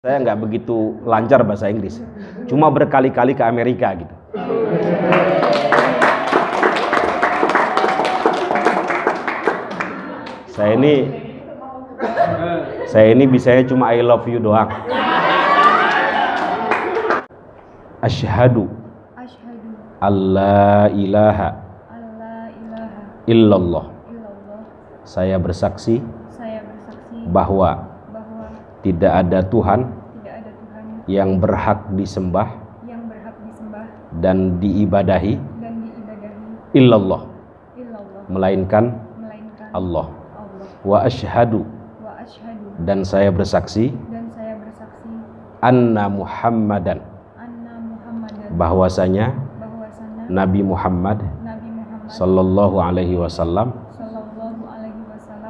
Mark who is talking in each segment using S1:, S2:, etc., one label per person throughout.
S1: Saya nggak begitu lancar bahasa Inggris, cuma berkali-kali ke Amerika gitu. Saya ini bisanya cuma I love you doang. Asyhadu alla ilaha illallah. Saya bersaksi bahwa tidak ada Tuhan yang berhak disembah dan diibadahi illallah, melainkan Allah. Wa asyhadu, dan saya bersaksi anna Muhammadan, bahwasanya Nabi Muhammad sallallahu alaihi wasallam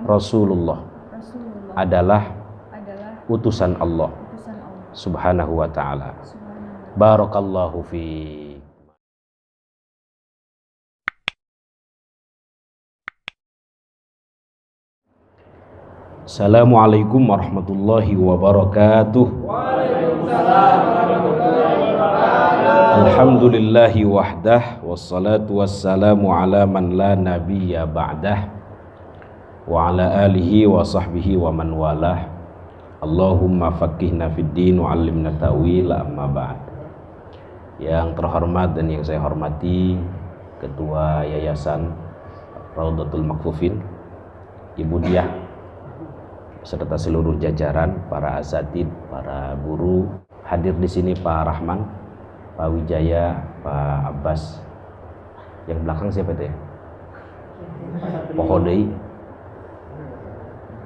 S1: Rasulullah adalah utusan Allah subhanahu wa ta'ala. Barakallahu fi. Assalamualaikum warahmatullahi wabarakatuh. Waalaikumsalam warahmatullahi wabarakatuh. Alhamdulillahi wahdah, wassalatu wassalamu ala man la nabiyya ba'dah, wa ala alihi wa sahbihi wa man walah. Allahumma faqihna fid din wa 'allimna ta'wil, amma ba'd. Yang terhormat dan yang saya hormati Ketua Yayasan Raudhatul Makfufin, Ibu Diah, serta seluruh jajaran, para asatid, para guru, hadir di sini Pak Rahman, Pak Wijaya, Pak Abbas. Yang belakang siapa itu ya? Pohodei.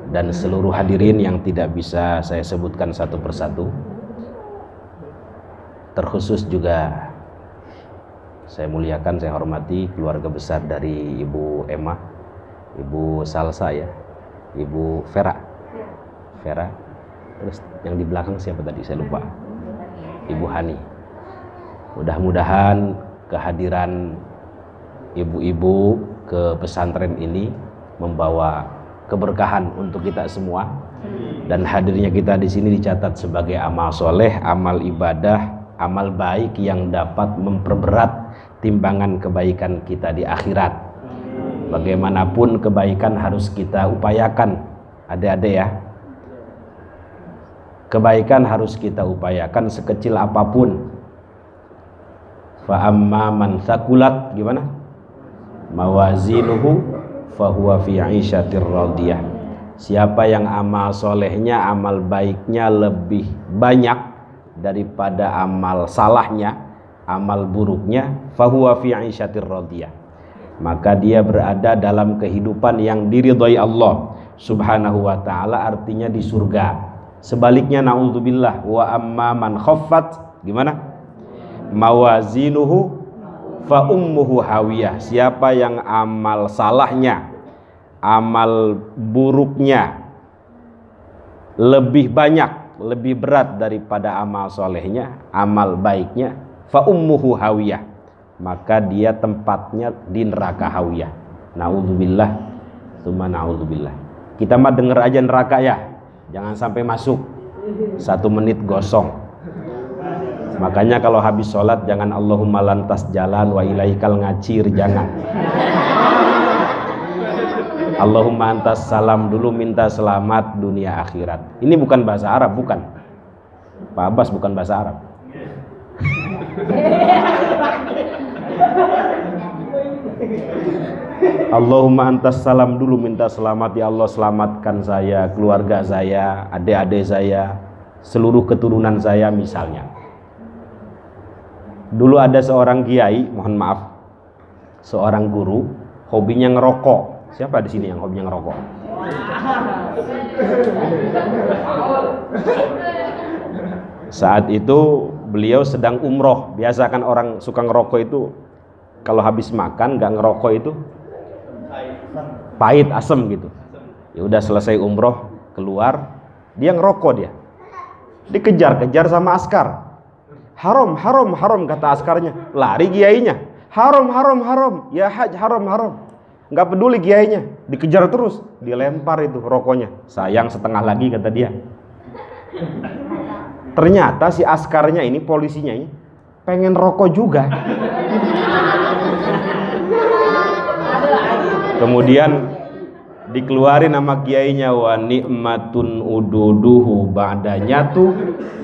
S1: Dan seluruh hadirin yang tidak bisa saya sebutkan satu persatu. Terkhusus juga saya muliakan, saya hormati keluarga besar dari Ibu Emma, Ibu Salsa ya, Ibu Vera. Terus yang di belakang siapa tadi saya lupa, Ibu Hani. Mudah-mudahan kehadiran ibu-ibu ke pesantren ini membawa keberkahan untuk kita semua, dan hadirnya kita di sini dicatat sebagai amal soleh, amal ibadah, amal baik yang dapat memperberat timbangan kebaikan kita di akhirat. Bagaimanapun kebaikan harus kita upayakan, adik-adik ya. Kebaikan harus kita upayakan sekecil apapun. Fa amma man thaqulat, gimana? Mawazinuhu fahuwa fi 'isyatir radiyah. Siapa yang amal solehnya, amal baiknya lebih banyak daripada amal salahnya, amal buruknya, fahuwa fi 'isyatir radiyah, maka dia berada dalam kehidupan yang diridhai Allah subhanahu wa ta'ala, artinya di surga. Sebaliknya naudzubillah, wa amma man khaffat, gimana? Mawazinuhu fa ummuhu hawiyah. Siapa yang amal salahnya, amal buruknya lebih banyak, lebih berat daripada amal solehnya, amal baiknya, fa ummuhu hawiyah, maka dia tempatnya di neraka hawiyah. Naudzubillah, tsumma naudzubillah. Kita mah denger aja neraka ya, jangan sampai masuk. 1 menit gosong. Makanya kalau habis sholat jangan Allahumma lantas jalan wa ilaikal ngacir, jangan. Allahumma antas salam dulu, minta selamat dunia akhirat. Ini bukan bahasa Arab, bukan. Pak Abbas, bukan bahasa Arab. Allahumma antas salam dulu, minta selamat, ya Allah selamatkan saya, keluarga saya, adik-adik saya, seluruh keturunan saya misalnya. Dulu ada seorang kiai, mohon maaf, seorang guru, hobinya ngerokok. Siapa di sini yang hobinya ngerokok? Saat itu beliau sedang umroh. Biasa kan orang suka ngerokok itu kalau habis makan nggak ngerokok itu pahit, asem gitu. Ya udah selesai umroh keluar, dia ngerokok dia. Dikejar-kejar sama askar. Haram, haram, haram, kata askarnya. Lari kiainya. Haram, haram, haram. Ya haj, haram, haram. Nggak peduli kiainya, dikejar terus, dilempar itu rokoknya. Sayang setengah lagi, kata dia. Ternyata si askarnya ini, polisinya ini pengen rokok juga. Kemudian dikeluarin nama kiainya, wa nikmatun ududuhu ba'danya tuh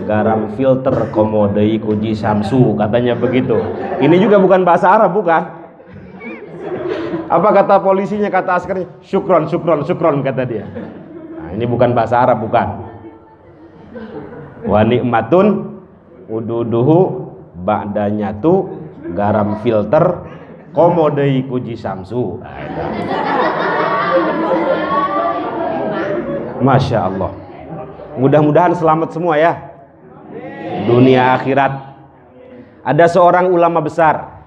S1: garam filter komodei kuji samsu, katanya begitu. Ini juga bukan bahasa Arab, bukan. Apa kata polisinya, kata askarnya? Syukron, syukron, syukron, kata dia. Nah, ini bukan bahasa Arab, bukan. Wa nikmatun ududuhu ba'danya tuh garam filter komodei kuji samsu. Masya Allah. Mudah-mudahan selamat semua ya, dunia akhirat. Ada seorang ulama besar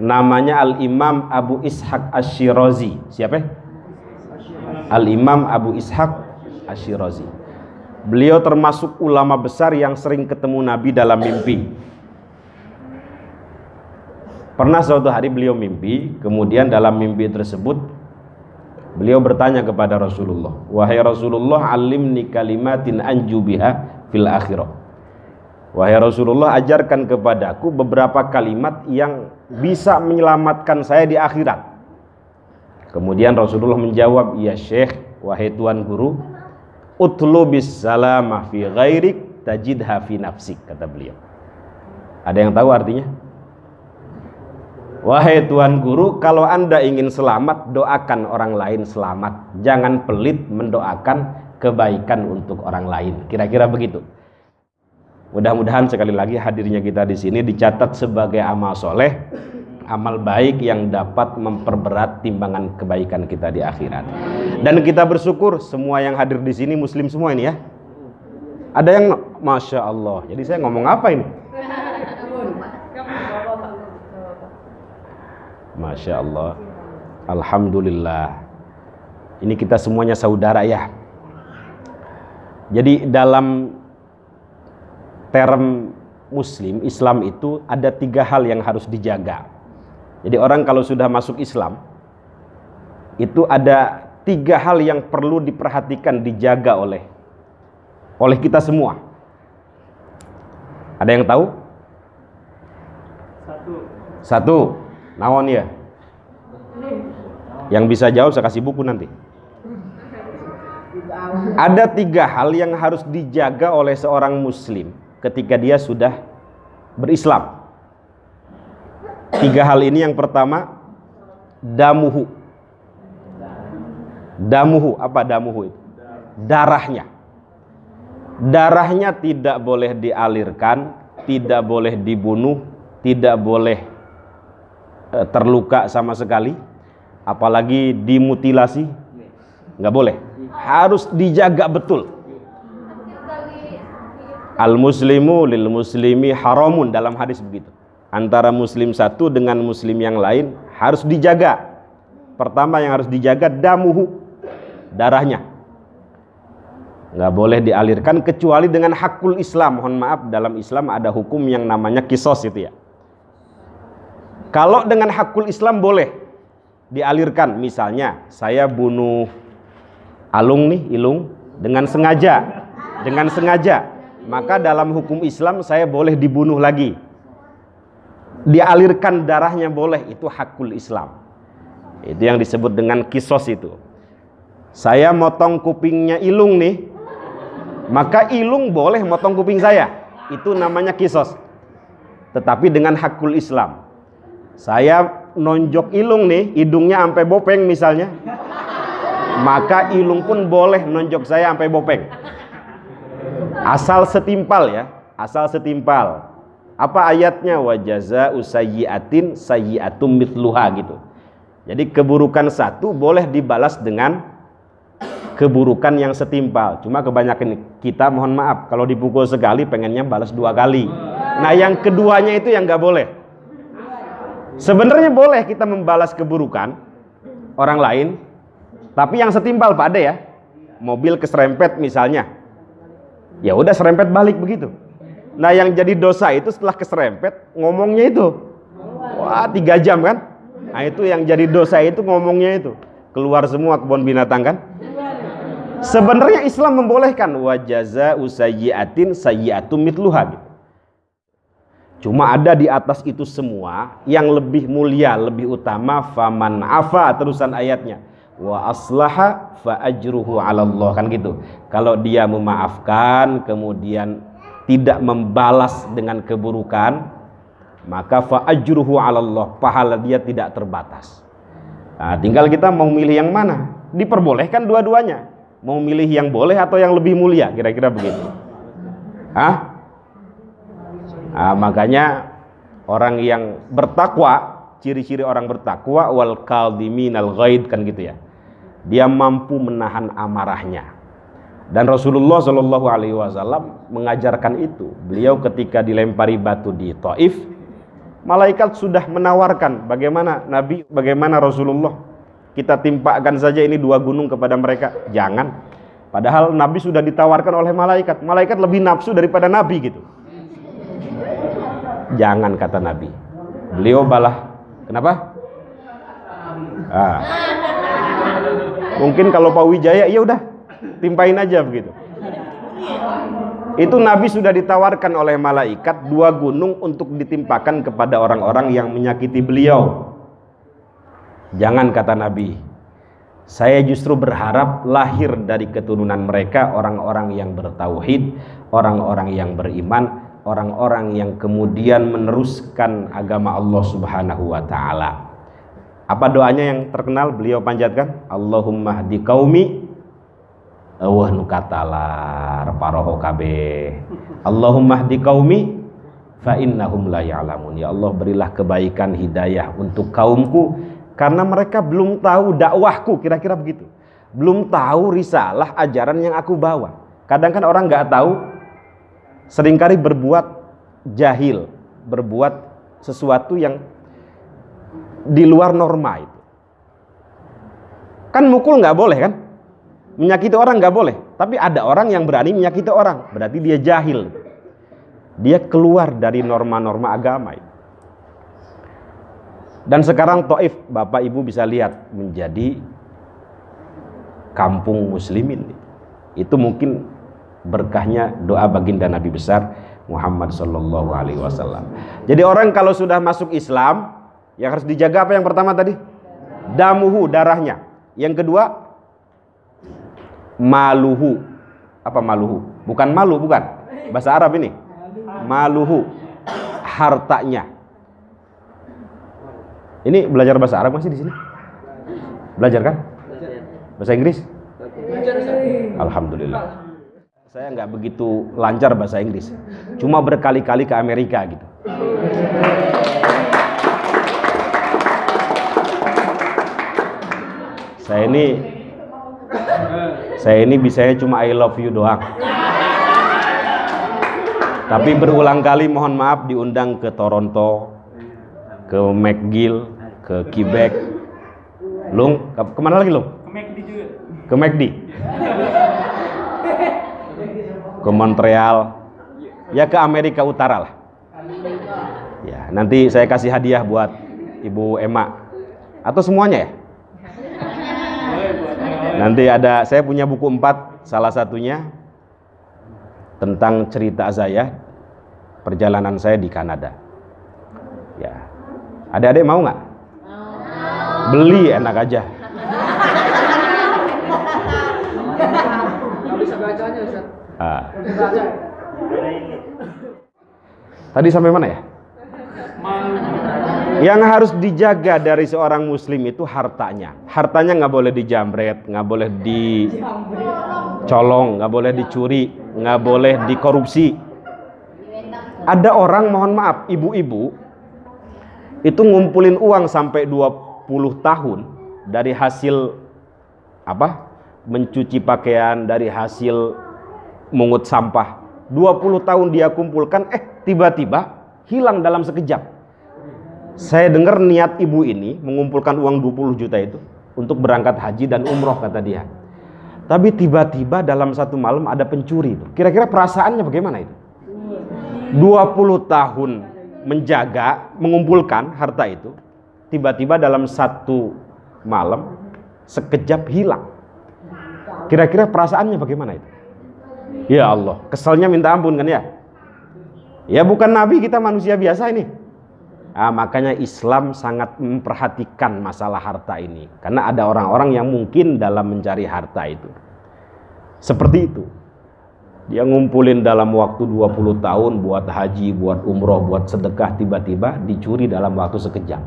S1: namanya Al-Imam Abu Ishaq Asy-Syirazi. Siapa? Al-Imam Abu Ishaq Asy-Syirazi. Beliau termasuk ulama besar yang sering ketemu Nabi dalam mimpi. Pernah suatu hari beliau mimpi, kemudian dalam mimpi tersebut beliau bertanya kepada Rasulullah, wahai Rasulullah, alimni kalimatin anju biha fil akhirah. Wahai Rasulullah, ajarkan kepadaku beberapa kalimat yang bisa menyelamatkan saya di akhirat. Kemudian Rasulullah menjawab, ya Syekh, wahai tuan guru, utlubis salamah fi ghairik tajidha fi nafsik, kata beliau. Ada yang tahu artinya? Wahai tuan guru, kalau anda ingin selamat, doakan orang lain selamat. Jangan pelit mendoakan kebaikan untuk orang lain. Kira-kira begitu. Mudah-mudahan sekali lagi hadirnya kita di sini dicatat sebagai amal soleh, amal baik yang dapat memperberat timbangan kebaikan kita di akhirat. Dan kita bersyukur semua yang hadir di sini muslim semua ini ya. Ada yang masya Allah. Jadi saya ngomong apa ini? Masya Allah. Alhamdulillah. Ini kita semuanya saudara ya. Jadi dalam term muslim, Islam itu ada 3 hal yang harus dijaga. Jadi orang kalau sudah masuk Islam, itu ada 3 hal yang perlu diperhatikan, dijaga oleh kita semua. Ada yang tahu? Satu. Naon ya? Yang bisa jawab saya kasih buku nanti. Ada 3 hal yang harus dijaga oleh seorang muslim ketika dia sudah berislam. 3 hal ini, yang pertama damuhu. Damuhu, apa damuhu itu? Darahnya. Darahnya tidak boleh dialirkan, tidak boleh dibunuh, tidak boleh terluka sama sekali, apalagi dimutilasi, nggak boleh. Harus dijaga betul. Al muslimu lil muslimi haramun, dalam hadis begitu. Antara muslim satu dengan muslim yang lain harus dijaga. Pertama yang harus dijaga damuhu, darahnya. Nggak boleh dialirkan kecuali dengan hakul Islam. Mohon maaf, dalam Islam ada hukum yang namanya kisos itu ya. Kalau dengan hakul Islam boleh dialirkan. Misalnya saya bunuh Alung nih, Ilung, dengan sengaja. Maka dalam hukum Islam saya boleh dibunuh lagi. Dialirkan darahnya boleh, itu hakul Islam. Itu yang disebut dengan kisos itu. Saya motong kupingnya Ilung nih, maka Ilung boleh motong kuping saya. Itu namanya kisos. Tetapi dengan hakul Islam. Saya nonjok Ilung nih, hidungnya sampai bopeng misalnya, maka Ilung pun boleh nonjok saya sampai bopeng. Asal setimpal ya, asal setimpal. Apa ayatnya? Wa jazaa'u sayyi'atin sayyi'atum mithluha gitu. Jadi keburukan satu boleh dibalas dengan keburukan yang setimpal. Cuma kebanyakan kita, mohon maaf, kalau dipukul sekali pengennya balas 2 kali. Nah yang keduanya itu yang nggak boleh. Sebenarnya boleh kita membalas keburukan orang lain, tapi yang setimpal Pak Ade ya. Mobil keserempet misalnya, ya udah serempet balik begitu. Nah yang jadi dosa itu setelah keserempet ngomongnya itu, wah 3 jam kan. Nah itu yang jadi dosa itu ngomongnya itu. Keluar semua kebun binatang kan. Sebenarnya Islam membolehkan wa jazaa'u sayyi'atin sayyi'atun mithluha gitu. Cuma ada di atas itu semua yang lebih mulia, lebih utama, faman afa, terusan ayatnya, wa aslaha fa ajruhu 'ala Allah, kan gitu. Kalau dia memaafkan kemudian tidak membalas dengan keburukan, maka fa ajruhu 'ala Allah, pahala dia tidak terbatas. Nah, tinggal kita mau milih yang mana. Diperbolehkan dua-duanya. Mau milih yang boleh atau yang lebih mulia, kira-kira begitu. Hah? Nah, makanya orang yang bertakwa, ciri-ciri orang bertakwa, wal kadhiminal ghaid, kan gitu ya. Dia mampu menahan amarahnya. Dan Rasulullah Shallallahu Alaihi Wasallam mengajarkan itu. Beliau ketika dilempari batu di Taif, malaikat sudah menawarkan bagaimana Nabi, bagaimana Rasulullah, kita timpakan saja ini 2 gunung kepada mereka. Jangan. Padahal Nabi sudah ditawarkan oleh malaikat. Malaikat lebih nafsu daripada Nabi gitu. Jangan, kata Nabi. Beliau balah. Kenapa? Mungkin kalau Pak Wijaya, ya udah timpain aja begitu. Itu Nabi sudah ditawarkan oleh malaikat 2 gunung untuk ditimpakan kepada orang-orang yang menyakiti beliau. Jangan, kata Nabi. Saya justru berharap lahir dari keturunan mereka orang-orang yang bertauhid, orang-orang yang beriman, orang-orang yang kemudian meneruskan agama Allah Subhanahu wa taala. Apa doanya yang terkenal beliau panjatkan? Allahumma hdi qaumi wah nu katalar paroho kabeh. Allahumma hdi qaumi fa innahum la ya'lamun. Ya Allah, berilah kebaikan hidayah untuk kaumku karena mereka belum tahu dakwahku, kira-kira begitu. Belum tahu risalah ajaran yang aku bawa. Kadang kan orang nggak tahu, seringkali berbuat jahil, berbuat sesuatu yang di luar norma itu. Kan mukul nggak boleh kan? Menyakiti orang nggak boleh. Tapi ada orang yang berani menyakiti orang, berarti dia jahil. Dia keluar dari norma-norma agama itu. Dan sekarang Taif, Bapak Ibu bisa lihat, menjadi kampung muslimin. Itu mungkin berkahnya doa baginda Nabi besar Muhammad Sallallahu Alaihi Wasallam. Jadi orang kalau sudah masuk Islam, yang harus dijaga apa yang pertama tadi? Damuhu, darahnya. Yang kedua, maluhu. Apa maluhu? Bukan malu, bukan. Bahasa Arab ini. Maluhu, hartanya. Ini belajar bahasa Arab masih di sini? Belajar kan? Bahasa Inggris? Alhamdulillah. Saya nggak begitu lancar bahasa Inggris, cuma berkali-kali ke Amerika gitu. Saya ini bisanya cuma I love you doang. Tapi berulang kali mohon maaf diundang ke Toronto, ke McGill, ke Quebec. Lung, kemana lagi Lung? Ke McD juga. Ke McD. Ke Montreal, ya ke Amerika Utara lah. Ya, nanti saya kasih hadiah buat Ibu Emma atau semuanya ya. Nanti ada, saya punya buku 4, salah satunya tentang cerita saya, perjalanan saya di Kanada. Ya, adik-adik mau nggak? Beli, enak aja. Tadi sampai mana ya? Yang harus dijaga dari seorang muslim itu hartanya. Hartanya nggak boleh dijamret, nggak boleh dicolong, nggak boleh dicuri, nggak boleh dikorupsi. Ada orang, mohon maaf, ibu-ibu itu ngumpulin uang sampai 20 tahun dari hasil apa? Mencuci pakaian, dari hasil mungut sampah. 20 tahun dia kumpulkan, tiba-tiba hilang dalam sekejap. Saya dengar niat ibu ini mengumpulkan uang 20 juta itu untuk berangkat haji dan umroh, kata dia. Tapi tiba-tiba dalam satu malam ada pencuri itu. Kira-kira perasaannya bagaimana itu? 20 tahun menjaga, mengumpulkan harta itu, tiba-tiba dalam satu malam sekejap hilang. Kira-kira perasaannya bagaimana itu? Ya Allah, keselnya minta ampun kan ya? Ya bukan nabi, kita manusia biasa ini. Makanya Islam sangat memperhatikan masalah harta ini. Karena ada orang-orang yang mungkin dalam mencari harta itu seperti itu. Dia ngumpulin dalam waktu 20 tahun buat haji, buat umroh, buat sedekah, tiba-tiba dicuri dalam waktu sekejap.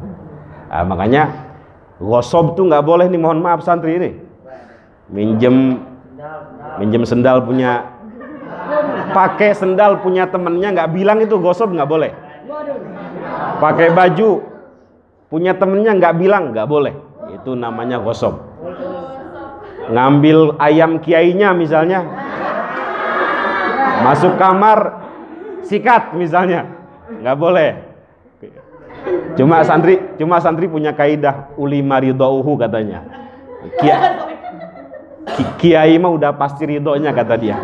S1: Makanya ghosob tuh nggak boleh nih, mohon maaf santri ini. Minjem sendal punya, pakai sendal punya temennya nggak bilang itu ghosob, nggak boleh. Pakai baju punya temennya nggak bilang, nggak boleh. Itu namanya ghosob. Ngambil ayam kiainya misalnya, masuk kamar sikat misalnya, nggak boleh. Cuma santri punya kaidah ulima ridauhu katanya. Kiai mah udah pasti ridhonya kata dia.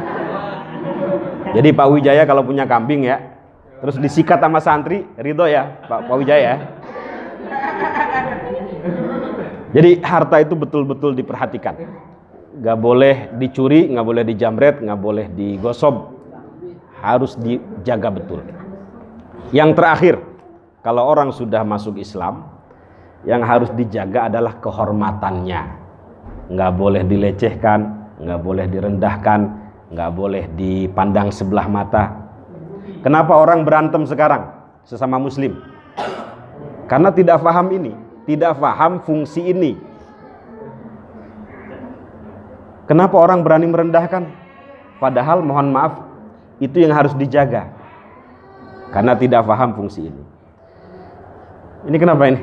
S1: Jadi Pak Wijaya kalau punya kambing ya, terus disikat sama santri, ridho ya Pak Wijaya. Jadi harta itu betul-betul diperhatikan. Nggak boleh dicuri, nggak boleh dijamret, nggak boleh digosob. Harus dijaga betul. Yang terakhir, kalau orang sudah masuk Islam, yang harus dijaga adalah kehormatannya. Nggak boleh dilecehkan, nggak boleh direndahkan, nggak boleh dipandang sebelah mata. Kenapa orang berantem sekarang sesama muslim? Karena tidak paham ini, tidak paham fungsi ini. Kenapa orang berani merendahkan? Padahal mohon maaf, itu yang harus dijaga. Karena tidak paham fungsi ini. Ini kenapa ini?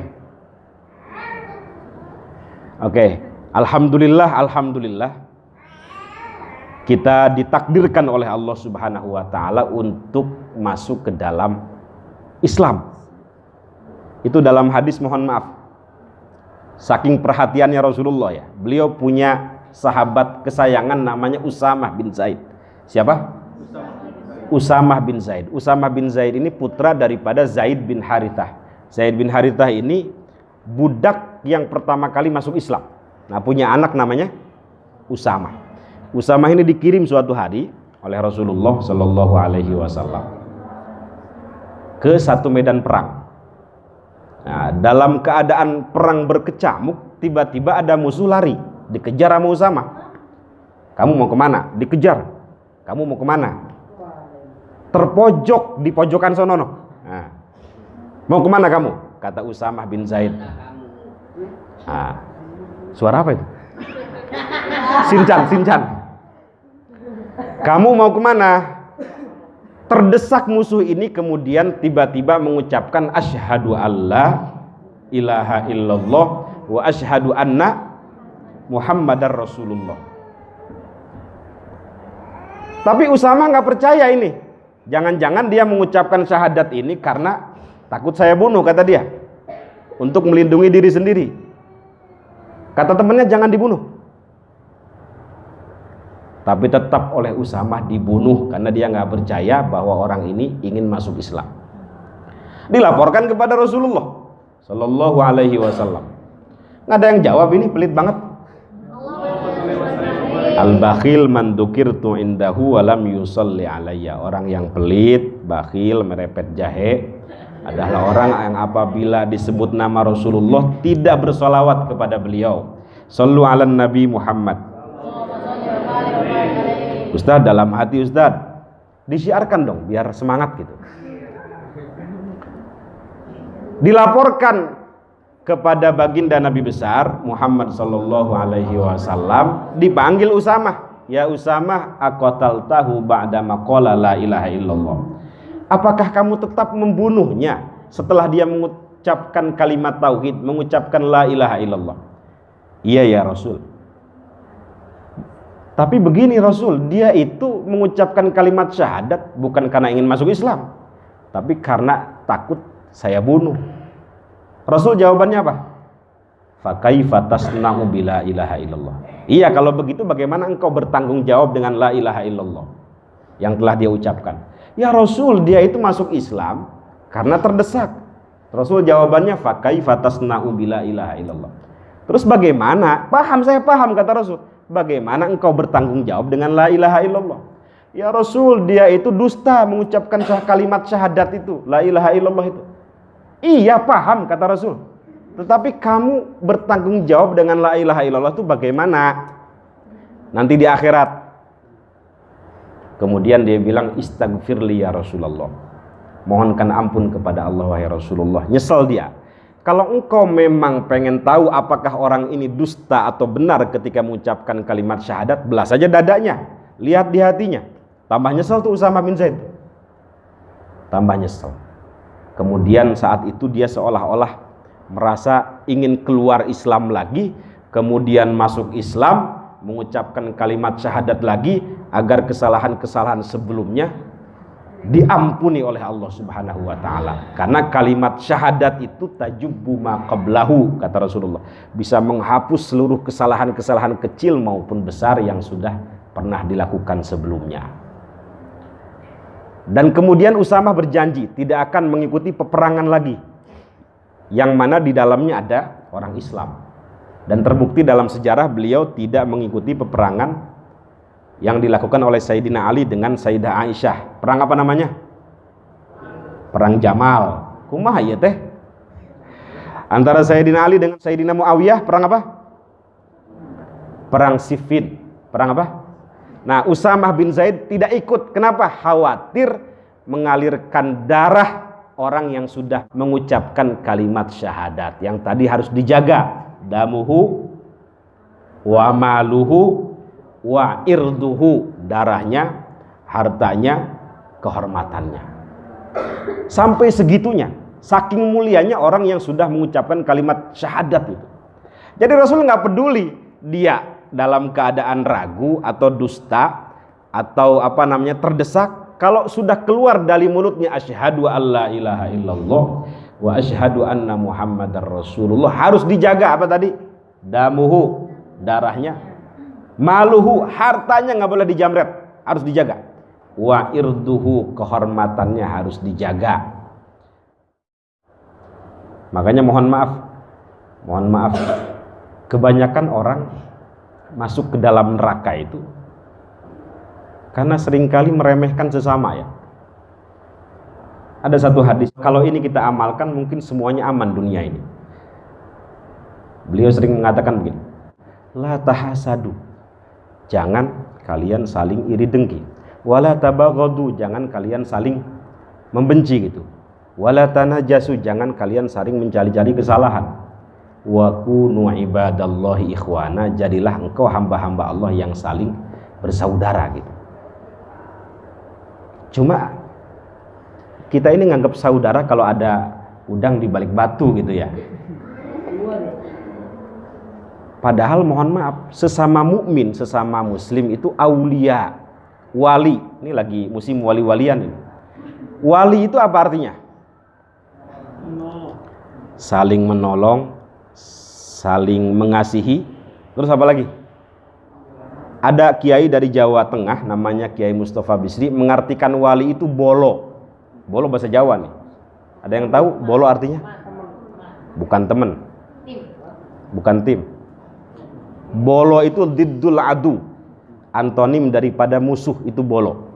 S1: Oke, alhamdulillah kita ditakdirkan oleh Allah Subhanahu wa taala untuk masuk ke dalam Islam. Itu dalam hadis, mohon maaf, saking perhatiannya Rasulullah ya. Beliau punya sahabat kesayangan namanya Usamah bin Zaid. Siapa? Usamah bin Zaid. Usamah bin Zaid ini putra daripada Zaid bin Harithah. Zaid bin Harithah ini budak yang pertama kali masuk Islam. Nah, punya anak namanya Usamah. Usamah ini dikirim suatu hari oleh Rasulullah Shallallahu Alaihi Wasallam ke satu medan perang. Nah, dalam keadaan perang berkecamuk, tiba-tiba ada musuh lari, dikejar sama Usamah. Kamu mau kemana? Dikejar. Kamu mau kemana? Terpojok di pojokan sonono. Nah, mau kemana kamu? Kata Usamah bin Zaid. Nah, suara apa itu? Sincan. Kamu mau kemana? Terdesak musuh ini, kemudian tiba-tiba mengucapkan asyhadu alla ilaha illallah wa asyhadu anna Muhammadar Rasulullah. Tapi Usamah nggak percaya ini. Jangan-jangan dia mengucapkan syahadat ini karena takut saya bunuh, kata dia, untuk melindungi diri sendiri. Kata temannya jangan dibunuh. Tapi tetap oleh Usamah dibunuh karena dia nggak percaya bahwa orang ini ingin masuk Islam. Dilaporkan kepada Rasulullah Shallallahu Alaihi Wasallam. Nggak ada yang jawab, ini pelit banget. Al-bakhil man dzukirtu indahu wa lam yusalli alayya. Orang yang pelit, bakhil, merepet jahe adalah orang yang apabila disebut nama Rasulullah tidak bersolawat kepada beliau. Sallu ala Nabi Muhammad. Ustadz, dalam hati Ustadz, disiarkan dong biar semangat gitu. Dilaporkan kepada baginda Nabi besar Muhammad sallallahu alaihi wasallam, dipanggil Usamah. Ya Usamah, aqataltahu ba'da maqala la ilaha illallah. Apakah kamu tetap membunuhnya setelah dia mengucapkan kalimat tauhid, mengucapkan la ilaha illallah? Iya ya Rasul. Tapi begini Rasul, dia itu mengucapkan kalimat syahadat bukan karena ingin masuk Islam, tapi karena takut saya bunuh. Rasul jawabannya apa? Fa kaifa tasna'u bila ilaha illallah. Iya, kalau begitu bagaimana engkau bertanggung jawab dengan la ilaha illallah yang telah dia ucapkan? Ya Rasul, dia itu masuk Islam karena terdesak. Rasul jawabannya fa kaifa tasna'u bila ilaha illallah. Terus bagaimana? Paham, saya paham, kata Rasul. bagaimana engkau bertanggung jawab dengan la ilaha illallah? Ya Rasul, dia itu dusta mengucapkan kalimat syahadat itu, la ilaha illallah itu. Iya, paham kata Rasul. Tetapi kamu bertanggung jawab dengan la ilaha illallah itu bagaimana? Nanti di akhirat. Kemudian dia bilang, istaghfirli ya Rasulullah. Mohonkan ampun kepada Allah wahai Rasulullah. Nyesel dia. Kalau engkau memang pengen tahu apakah orang ini dusta atau benar ketika mengucapkan kalimat syahadat, belah saja dadanya. Lihat di hatinya. Tambah nyesel tuh Usamah bin Zaid. Tambah nyesel. Kemudian saat itu dia seolah-olah merasa ingin keluar Islam lagi, kemudian masuk Islam, mengucapkan kalimat syahadat lagi agar kesalahan-kesalahan sebelumnya diampuni oleh Allah Subhanahu wa taala. Karena kalimat syahadat itu tajubbu ma qablahu, kata Rasulullah, bisa menghapus seluruh kesalahan-kesalahan kecil maupun besar yang sudah pernah dilakukan sebelumnya. Dan kemudian Usamah berjanji tidak akan mengikuti peperangan lagi yang mana di dalamnya ada orang Islam. Dan terbukti dalam sejarah beliau tidak mengikuti peperangan yang dilakukan oleh Sayyidina Ali dengan Sayyidah Aisyah. Perang apa namanya? Perang Jamal. Kumaha ya teh? Antara Sayyidina Ali dengan Sayyidina Muawiyah perang apa? Perang Siffin. Perang apa? Nah, Usamah bin Zaid tidak ikut. Kenapa? Khawatir mengalirkan darah orang yang sudah mengucapkan kalimat syahadat yang tadi harus dijaga. Damuhu wa maluhu wa irduhu, darahnya, hartanya, kehormatannya. Sampai segitunya, saking mulianya orang yang sudah mengucapkan kalimat syahadat itu. Jadi Rasul nggak peduli dia dalam keadaan ragu atau dusta atau terdesak, kalau sudah keluar dari mulutnya asyhadu alla ilaha illallah wa asyhadu anna muhammadar rasulullah, harus dijaga apa tadi? Damuhu, darahnya, maluhu, hartanya nggak boleh dijamret, harus dijaga. Wa irduhu, kehormatannya harus dijaga. Makanya mohon maaf, kebanyakan orang masuk ke dalam neraka itu karena seringkali meremehkan sesama ya. Ada satu hadis, kalau ini kita amalkan mungkin semuanya aman dunia ini. Beliau sering mengatakan begini, la tahasadu, jangan kalian saling iri dengki. Wala tabaghadu, jangan kalian saling membenci gitu. Wala tanajasu, jangan kalian saling mencari-cari kesalahan. Wa kunu ibadallahi ikhwana, jadilah engkau hamba-hamba Allah yang saling bersaudara gitu. Cuma kita ini nganggap saudara kalau ada udang di balik batu gitu ya. Padahal mohon maaf, sesama mukmin, sesama muslim itu aulia, wali. Ini lagi musim wali-walian ini. Wali itu apa artinya? Saling menolong, saling mengasihi. Terus apa lagi? Ada kiai dari Jawa Tengah namanya Kiai Mustafa Bisri mengartikan wali itu bolo. Bolo bahasa Jawa nih. Ada yang tahu bolo artinya? Bukan teman. Bukan tim. Bolo itu diddul adu, antonim daripada musuh, itu bolo.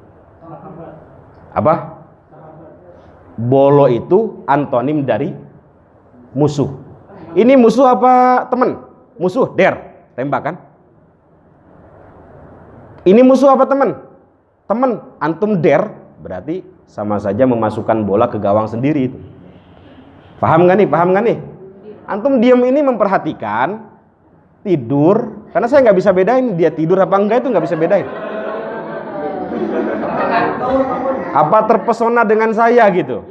S1: Apa? Bolo itu antonim dari musuh. Ini musuh apa teman? Musuh, der, tembak kan? Ini musuh apa teman? Teman, antum der, berarti sama saja memasukkan bola ke gawang sendiri itu. Paham nggak nih? Paham nggak nih? Antum diam ini memperhatikan, tidur, karena saya nggak bisa bedain dia tidur apa enggak, itu nggak bisa bedain. Apa terpesona dengan saya gitu?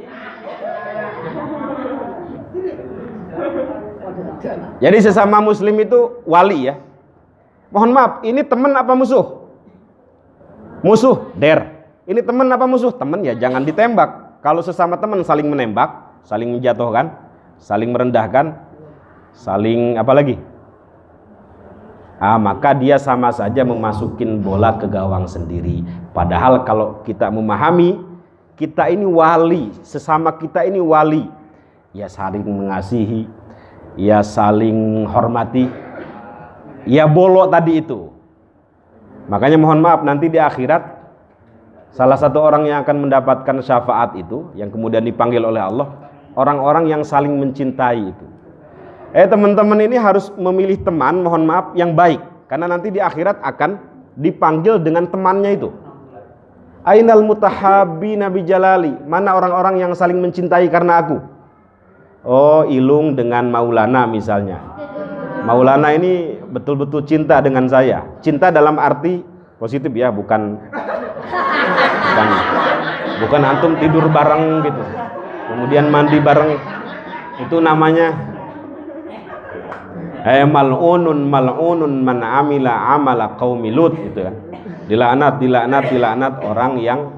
S1: Jadi sesama muslim itu wali ya. Mohon maaf, ini teman apa musuh? Musuh, der. Ini teman apa musuh? Teman ya jangan ditembak. Kalau sesama teman saling menembak, saling menjatuhkan, saling merendahkan, saling apa lagi? Maka dia sama saja memasukin bola ke gawang sendiri. Padahal kalau kita memahami, kita ini wali, sesama kita ini wali, ya saling mengasihi, ya saling hormati, ya bolo tadi itu. Makanya mohon maaf, nanti di akhirat salah satu orang yang akan mendapatkan syafaat itu, yang kemudian dipanggil oleh Allah, orang-orang yang saling mencintai itu. Teman-teman ini harus memilih teman, mohon maaf, yang baik. Karena nanti di akhirat akan dipanggil dengan temannya itu. Ainal mutahabbina bi jalali, mana orang-orang yang saling mencintai karena aku? Oh, Ilung dengan Maulana misalnya. Maulana ini betul-betul cinta dengan saya. Cinta dalam arti positif ya, bukan antum tidur bareng gitu, kemudian mandi bareng. Itu namanya mal'unun man amila amala qaumi Lut, gitu kan. Dilaknat orang yang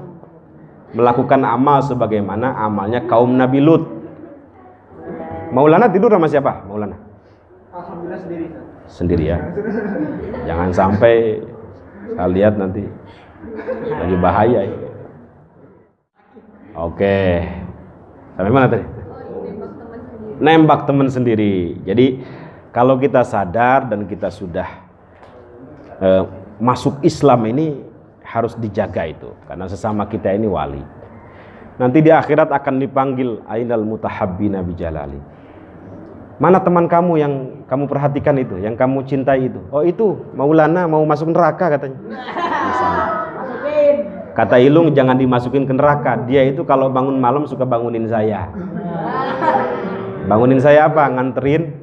S1: melakukan amal sebagaimana amalnya kaum Nabi Lut. Maulana tidur sama siapa? Maulana?
S2: Alhamdulillah sendiri.
S1: Sendiri ya. Jangan sampai saya lihat nanti lagi bahaya ya. Oke. Sampai mana tadi? Nembak teman sendiri. Jadi kalau kita sadar dan kita sudah masuk Islam ini harus dijaga itu, karena sesama kita ini wali. Nanti di akhirat akan dipanggil ainal mutahabbina bi jalali. Mana teman kamu yang kamu perhatikan itu, yang kamu cintai itu? Oh, itu Maulana mau masuk neraka katanya. Misalnya. Kata Ilung, jangan dimasukin ke neraka. Dia itu kalau bangun malam suka bangunin saya. Bangunin saya apa? Nganterin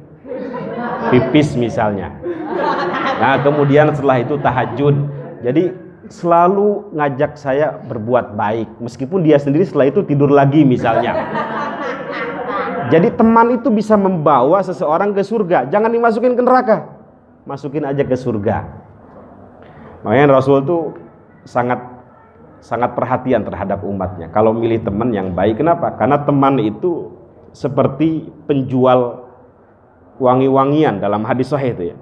S1: pipis misalnya. Nah, kemudian setelah itu tahajud. Jadi selalu ngajak saya berbuat baik, meskipun dia sendiri setelah itu tidur lagi misalnya. Jadi teman itu bisa membawa seseorang ke surga. Jangan dimasukin ke neraka, masukin aja ke surga. Makanya Rasul tuh sangat perhatian terhadap umatnya. Kalau milih teman yang baik, kenapa? Karena teman itu seperti penjual wangi-wangian dalam hadis sahih itu ya.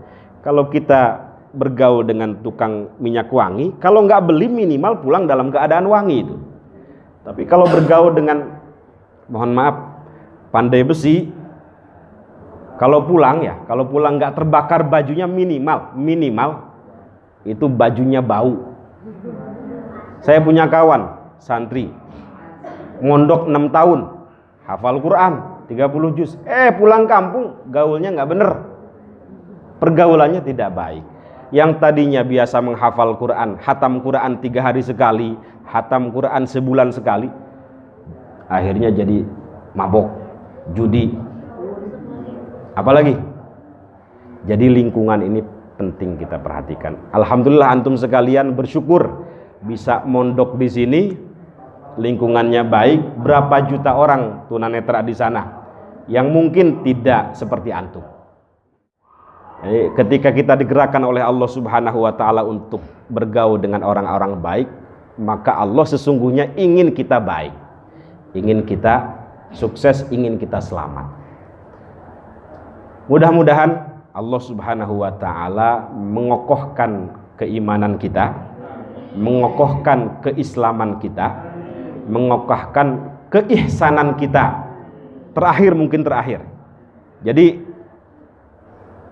S1: Kalau kita bergaul dengan tukang minyak wangi, kalau nggak beli minimal pulang dalam keadaan wangi itu. Tapi kalau bergaul dengan, mohon maaf, pandai besi, kalau pulang nggak terbakar bajunya, minimal itu bajunya bau. Saya punya kawan santri mondok 6 tahun, hafal Quran 30 juz, pulang kampung gaulnya nggak bener, pergaulannya tidak baik. Yang tadinya biasa menghafal Quran, hatam Quran 3 hari sekali, hatam Quran sebulan sekali, akhirnya jadi mabok, judi, apalagi. Jadi lingkungan ini penting kita perhatikan. Alhamdulillah antum sekalian bersyukur bisa mondok di sini, lingkungannya baik. Berapa juta orang tunanetra di sana yang mungkin tidak seperti antum. Ketika kita digerakkan oleh Allah Subhanahu wa Ta'ala untuk bergaul dengan orang-orang baik, maka Allah sesungguhnya ingin kita baik, ingin kita sukses, ingin kita selamat. Mudah-mudahan Allah Subhanahu wa Ta'ala mengokohkan keimanan kita, mengokohkan keislaman kita, mengokohkan keihsanan kita. Terakhir. Jadi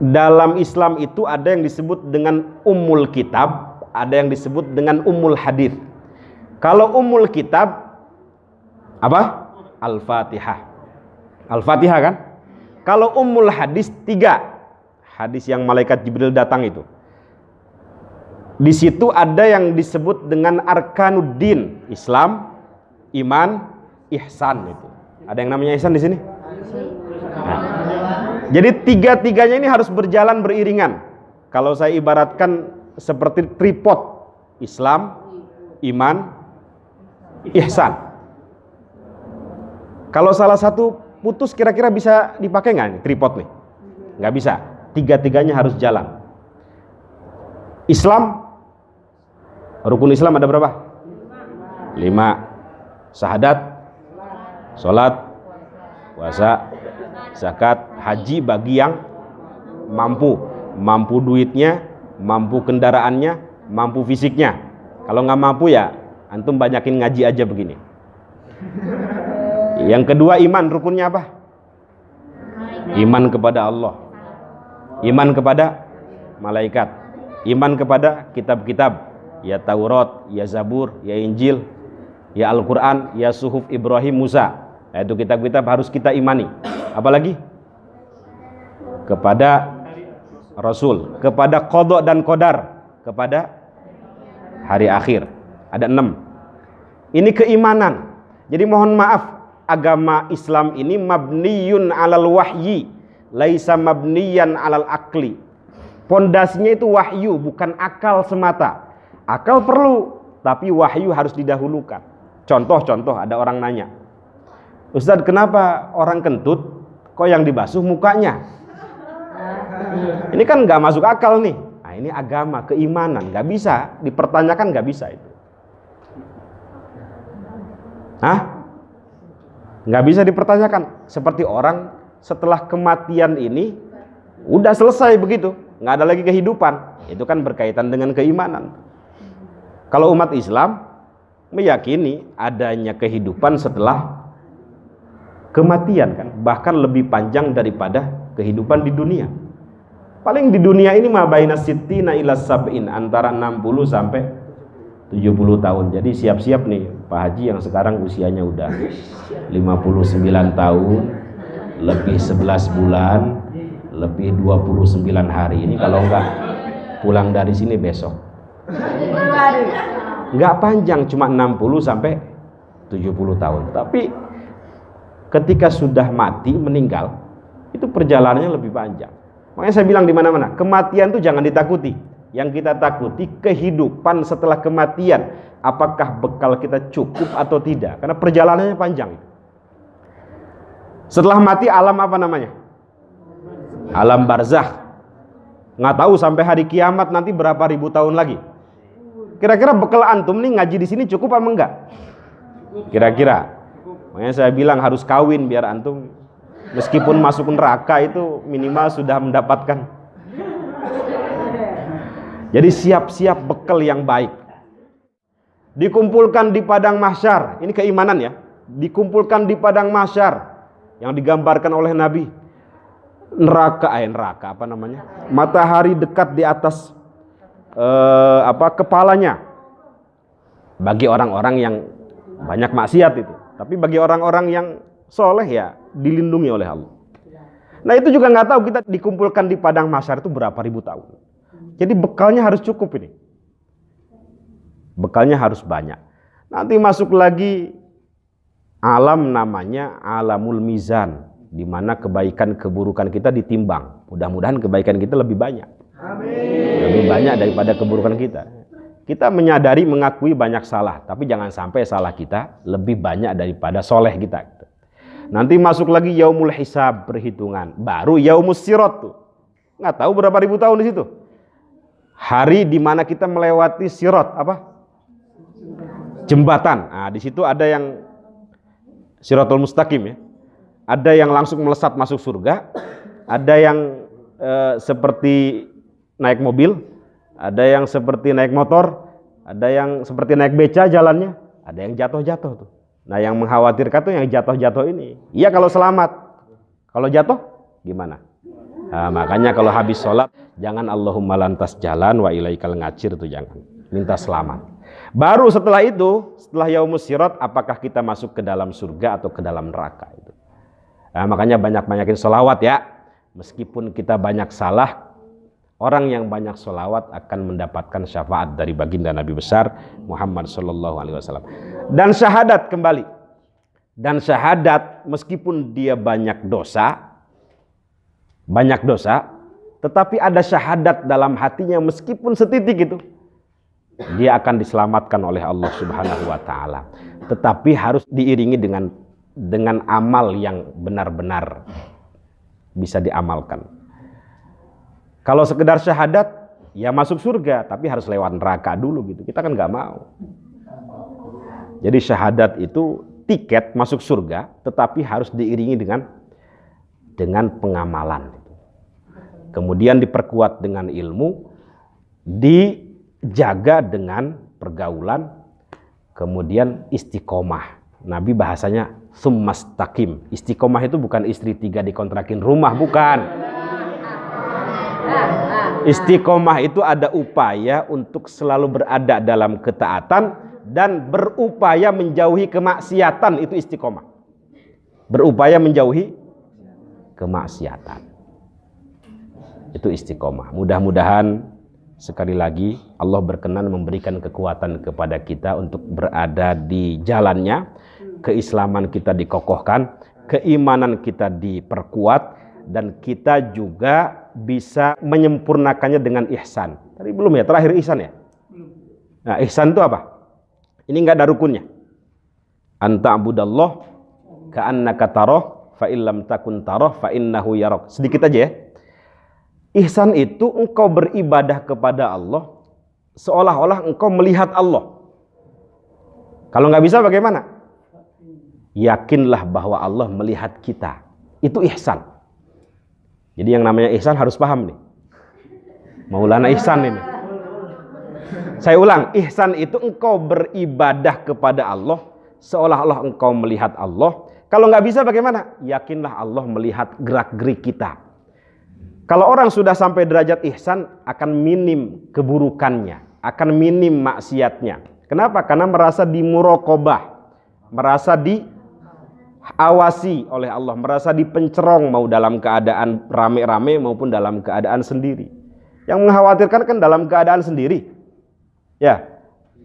S1: dalam Islam itu ada yang disebut dengan Ummul Kitab, ada yang disebut dengan Ummul Hadith. Kalau Ummul Kitab apa? Al-Fatihah. Al-Fatihah kan? Kalau Ummul Hadis 3 hadis yang malaikat Jibril datang itu. Di situ ada yang disebut dengan Arkanuddin, Islam, iman, ihsan itu. Ada yang namanya ihsan di sini? Nah, jadi tiga-tiganya ini harus berjalan beriringan. Kalau saya ibaratkan seperti tripod, Islam, iman, ihsan. Kalau salah satu putus, kira-kira bisa dipakai nggak nih tripod nih? Nggak bisa. Tiga-tiganya harus jalan. Islam, rukun Islam ada berapa? 5. Syahadat, sholat, puasa, zakat, haji bagi yang mampu duitnya, mampu kendaraannya, mampu fisiknya. Kalau nggak mampu ya antum banyakin ngaji aja begini. Yang kedua iman, rukunnya apa? Iman kepada Allah, iman kepada malaikat, Iman kepada kitab-kitab, ya Taurat, ya Zabur, ya Injil, ya Al-Quran, ya Suhuf Ibrahim Musa. Nah, itu kitab-kitab harus kita imani. Apalagi? Kepada Rasul, kepada qada dan qadar, kepada hari akhir. Ada 6. Ini keimanan. Jadi mohon maaf, agama Islam ini mabniyun alal wahyi, laisa mabniyan alal akli. Pondasinya itu wahyu, bukan akal semata. Akal perlu, tapi wahyu harus didahulukan. Contoh-contoh, ada orang nanya, Ustadz, kenapa orang kentut kok yang dibasuh mukanya? Ini kan nggak masuk akal nih. Nah, ini agama, keimanan, nggak bisa dipertanyakan, nggak bisa itu. Hah? Nggak bisa dipertanyakan. Seperti orang setelah kematian ini udah selesai begitu, nggak ada lagi kehidupan. Itu kan berkaitan dengan keimanan. Kalau umat Islam meyakini adanya kehidupan setelah kematian, kan bahkan lebih panjang daripada kehidupan di dunia. Paling di dunia ini mah baina sittina ila sab'in, antara 60 sampai 70 tahun. Jadi siap-siap nih Pak Haji yang sekarang usianya udah 59 tahun, lebih 11 bulan, lebih 29 hari. Ini kalau enggak pulang dari sini besok. Enggak panjang, cuma 60 sampai 70 tahun. Tapi ketika sudah mati, meninggal, itu perjalanannya lebih panjang. Makanya saya bilang di mana-mana, kematian itu jangan ditakuti. Yang kita takuti kehidupan setelah kematian. Apakah bekal kita cukup atau tidak? Karena perjalanannya panjang. Setelah mati alam apa namanya? Alam barzakh. Nggak tahu sampai hari kiamat nanti berapa ribu tahun lagi. Kira-kira bekal antum nih ngaji di sini cukup apa enggak? Kira-kira. Makanya saya bilang harus kawin biar antum meskipun masuk neraka itu minimal sudah mendapatkan. Jadi siap-siap bekal yang baik. Dikumpulkan di padang mahsyar. Ini keimanan ya. Dikumpulkan di padang mahsyar yang digambarkan oleh Nabi. Neraka apa namanya? Matahari dekat di atas kepalanya. Bagi orang-orang yang banyak maksiat itu. Tapi bagi orang-orang yang soleh ya dilindungi oleh Allah. Nah itu juga nggak tahu kita dikumpulkan di padang mahsyar itu berapa ribu tahun. Jadi bekalnya harus cukup ini. Bekalnya harus banyak. Nanti masuk lagi alam namanya alamul mizan, di mana kebaikan keburukan kita ditimbang. Mudah-mudahan kebaikan kita lebih banyak. Amin. Lebih banyak daripada keburukan kita. Kita menyadari mengakui banyak salah, tapi jangan sampai salah kita lebih banyak daripada soleh kita. Nanti masuk lagi yaumul hisab, perhitungan. Baru yaumus sirat tuh. Nggak tahu berapa ribu tahun di situ. Hari di mana kita melewati sirat, apa? Jembatan. Nah, di situ ada yang siratul mustaqim ya. Ada yang langsung melesat masuk surga, ada yang seperti naik mobil, ada yang seperti naik motor, ada yang seperti naik beca jalannya, ada yang jatuh-jatuh tuh. Nah, yang mengkhawatirkan tuh yang jatuh-jatuh ini. Iya kalau selamat. Kalau jatuh gimana? Nah, makanya kalau habis sholat jangan Allahumma lantas jalan wa ilaikal ngacir tuh jangan. Minta selamat. Baru setelah itu, setelah yaumus sirat, apakah kita masuk ke dalam surga atau ke dalam neraka itu. Nah, makanya banyak-banyakin sholawat ya. Meskipun kita banyak salah, orang yang banyak sholawat akan mendapatkan syafaat dari baginda Nabi besar Muhammad sallallahu alaihi wasallam. Dan syahadat kembali. Dan syahadat meskipun dia banyak dosa, tetapi ada syahadat dalam hatinya meskipun setitik itu, dia akan diselamatkan oleh Allah Subhanahu wa taala. Tetapi harus diiringi dengan amal yang benar-benar bisa diamalkan. Kalau sekedar syahadat, ya masuk surga, tapi harus lewat neraka dulu gitu. Kita kan nggak mau. Jadi syahadat itu tiket masuk surga, tetapi harus diiringi dengan pengamalan. Kemudian diperkuat dengan ilmu, dijaga dengan pergaulan, kemudian istiqomah. Nabi bahasanya summastaqim. Istiqomah itu bukan istri 3 dikontrakin rumah, bukan. Istiqomah itu ada upaya untuk selalu berada dalam ketaatan dan berupaya menjauhi kemaksiatan, itu istiqomah. Berupaya menjauhi kemaksiatan. Itu istiqomah. Mudah-mudahan sekali lagi Allah berkenan memberikan kekuatan kepada kita untuk berada di jalannya. Keislaman kita dikokohkan, keimanan kita diperkuat, dan kita juga bisa menyempurnakannya dengan ihsan. Tadi belum ya, terakhir ihsan ya? Nah, ihsan itu apa? Ini enggak ada rukunnya. Anta abudallah ka'annaka tarah fa illam takun tarah fa innahu yarak. Sedikit aja ya. Ihsan itu engkau beribadah kepada Allah seolah-olah engkau melihat Allah. Kalau nggak bisa bagaimana? Yakinlah bahwa Allah melihat kita. Itu ihsan. Jadi yang namanya ihsan harus paham nih. Maulana Ihsan ini. Saya ulang, ihsan itu engkau beribadah kepada Allah seolah-olah engkau melihat Allah. Kalau nggak bisa bagaimana? Yakinlah Allah melihat gerak-gerik kita. Kalau orang sudah sampai derajat ihsan, akan minim keburukannya, akan minim maksiatnya. Kenapa? Karena merasa dimuraqabah, merasa diawasi oleh Allah, merasa dipencerong mau dalam keadaan rame-rame maupun dalam keadaan sendiri. Yang mengkhawatirkan kan dalam keadaan sendiri, ya,